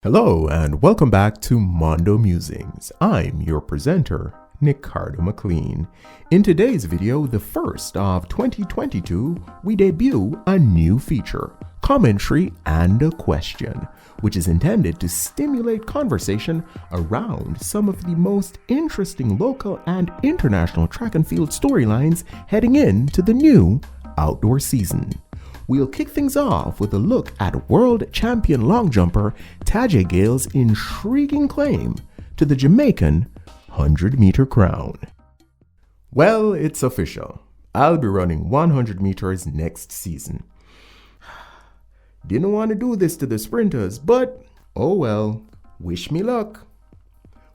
Hello and welcome back to Mondo Musings. I'm your presenter, Nicardo McLean. In today's video, the first of 2022, we debut a new feature, Commentary and a Question, which is intended to stimulate conversation around some of the most interesting local and international track and field storylines heading into the new outdoor season. We'll kick things off with a look at world champion long jumper Tajay Gayle's intriguing claim to the Jamaican 100-meter crown. Well, it's official. I'll be running 100 meters next season. Didn't want to do this to the sprinters, but oh well, wish me luck.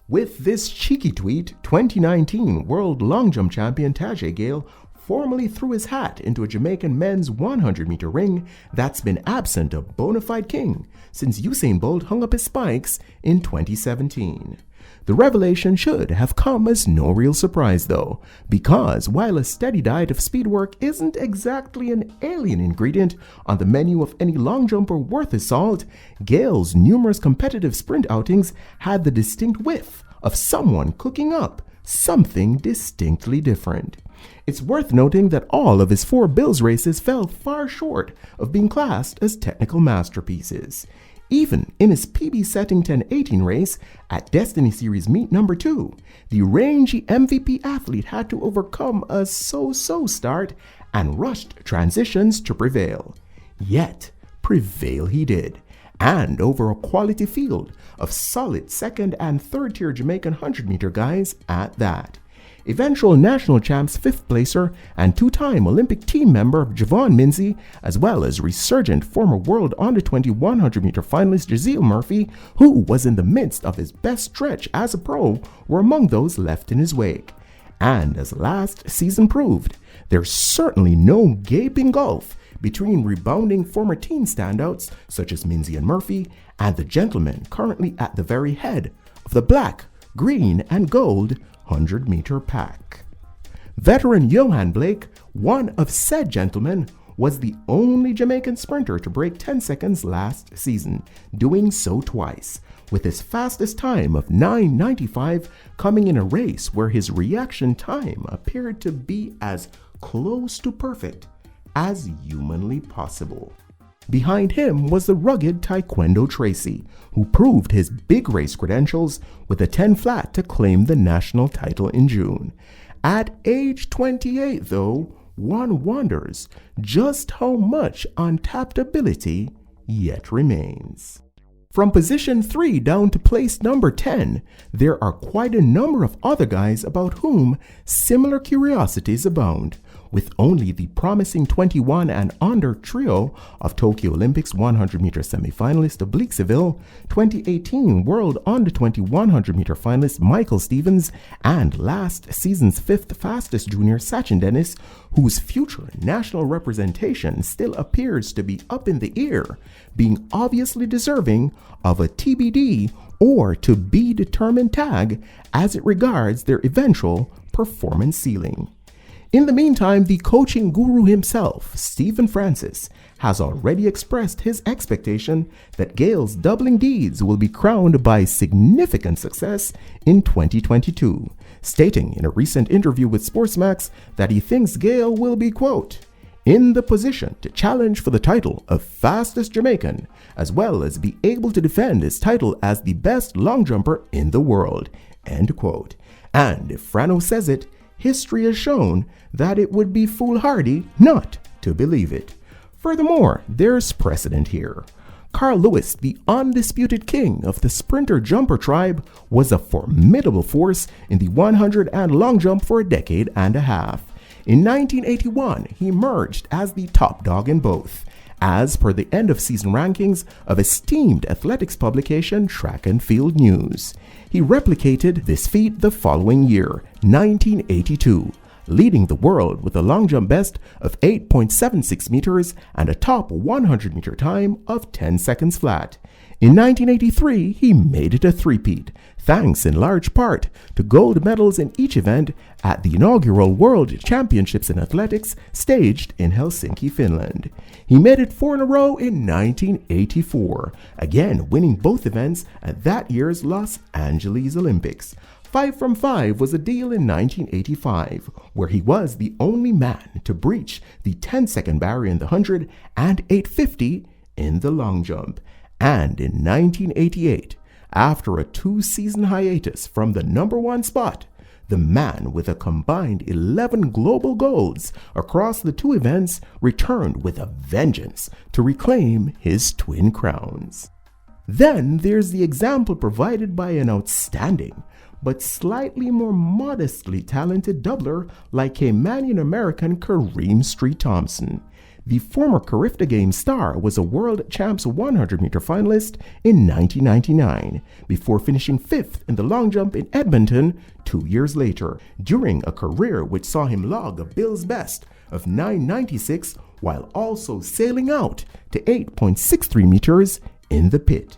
With this cheeky tweet, 2019 world long jump champion Tajay Gayle formally threw his hat into a Jamaican men's 100-meter ring that's been absent a bona fide king since Usain Bolt hung up his spikes in 2017. The revelation should have come as no real surprise though, because while a steady diet of speed work isn't exactly an alien ingredient on the menu of any long jumper worth his salt, Gayle's numerous competitive sprint outings had the distinct whiff of someone cooking up something distinctly different. It's worth noting that all of his 4 Bills races fell far short of being classed as technical masterpieces. Even in his PB-setting 10:18 race at Destiny Series meet number 2, the rangy MVP athlete had to overcome a so-so start and rushed transitions to prevail. Yet, prevail he did, and over a quality field of solid second and third tier Jamaican 100-meter guys at that. Eventual national champs 5th placer and 2-time Olympic team member Javon Minzy, as well as resurgent former world under-20 100-meter finalist Jazeel Murphy, who was in the midst of his best stretch as a pro, were among those left in his wake. And as last season proved, there's certainly no gaping gulf between rebounding former teen standouts such as Minzy and Murphy and the gentleman currently at the very head of the black, green, and gold 100-meter pack. Veteran Johan Blake, one of said gentlemen, was the only Jamaican sprinter to break 10 seconds last season, doing so twice, with his fastest time of 9:95 coming in a race where his reaction time appeared to be as close to perfect as humanly possible. Behind him was the rugged Taekwondo Tracy, who proved his big race credentials with a 10 flat to claim the national title in June. At age 28, though, one wonders just how much untapped ability yet remains. From position 3 down to place number 10, there are quite a number of other guys about whom similar curiosities abound, with only the promising 21 and under trio of Tokyo Olympics 100-meter semifinalist Oblique Seville, 2018 World Under-20 100-meter finalist Michael Stevens, and last season's 5th fastest junior Sachin Dennis, whose future national representation still appears to be up in the air, being obviously deserving of a TBD or to be determined tag as it regards their eventual performance ceiling. In the meantime, the coaching guru himself, Stephen Francis, has already expressed his expectation that Gayle's doubling deeds will be crowned by significant success in 2022, stating in a recent interview with Sportsmax that he thinks Gayle will be, quote, in the position to challenge for the title of fastest Jamaican, as well as be able to defend his title as the best long jumper in the world, end quote. And if Frano says it, history has shown that it would be foolhardy not to believe it. Furthermore, there's precedent here. Carl Lewis, the undisputed king of the sprinter-jumper tribe, was a formidable force in the 100 and long jump for a decade and a half. In 1981, he emerged as the top dog in both, as per the end-of-season rankings of esteemed athletics publication Track and Field News. He replicated this feat the following year, 1982, leading the world with a long jump best of 8.76 meters and a top 100-meter time of 10 seconds flat. In 1983, he made it a three-peat, thanks in large part to gold medals in each event at the inaugural World Championships in Athletics staged in Helsinki, Finland. He made it 4 in a row in 1984, again winning both events at that year's Los Angeles Olympics. 5 from 5 was a deal in 1985, where he was the only man to breach the 10-second barrier in the 100 and 850 in the long jump. And in 1988, after a 2-season hiatus from the #1 spot, the man with a combined 11 global golds across the 2 events returned with a vengeance to reclaim his twin crowns. Then there's the example provided by an outstanding but slightly more modestly talented doubler like Caymanian-American Kareem Streete-Thompson. The former Carifta Games star was a World Champs 100-meter finalist in 1999, before finishing 5th in the long jump in Edmonton 2 years later, during a career which saw him log a Bill's best of 9.96 while also sailing out to 8.63 meters in the pit.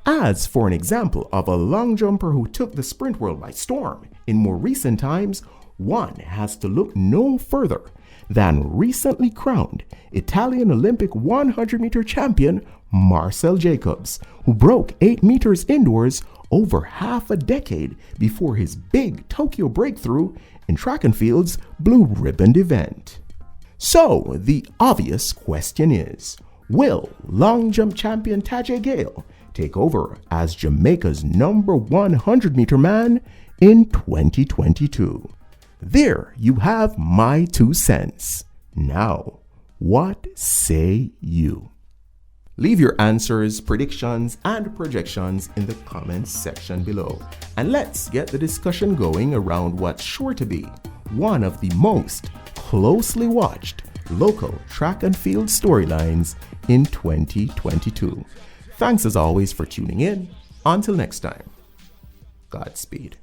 As for an example of a long jumper who took the sprint world by storm in more recent times, one has to look no further than recently crowned Italian Olympic 100-meter champion Marcel Jacobs, who broke 8 meters indoors over half a decade before his big Tokyo breakthrough in track and field's blue ribbon event. So the obvious question is, will long jump champion Tajay Gayle take over as Jamaica's #1 100-meter man in 2022? There you have my 2 cents. Now, what say you? Leave your answers, predictions, and projections in the comments section below. And let's get the discussion going around what's sure to be one of the most closely watched local track and field storylines in 2022. Thanks as always for tuning in. Until next time, Godspeed.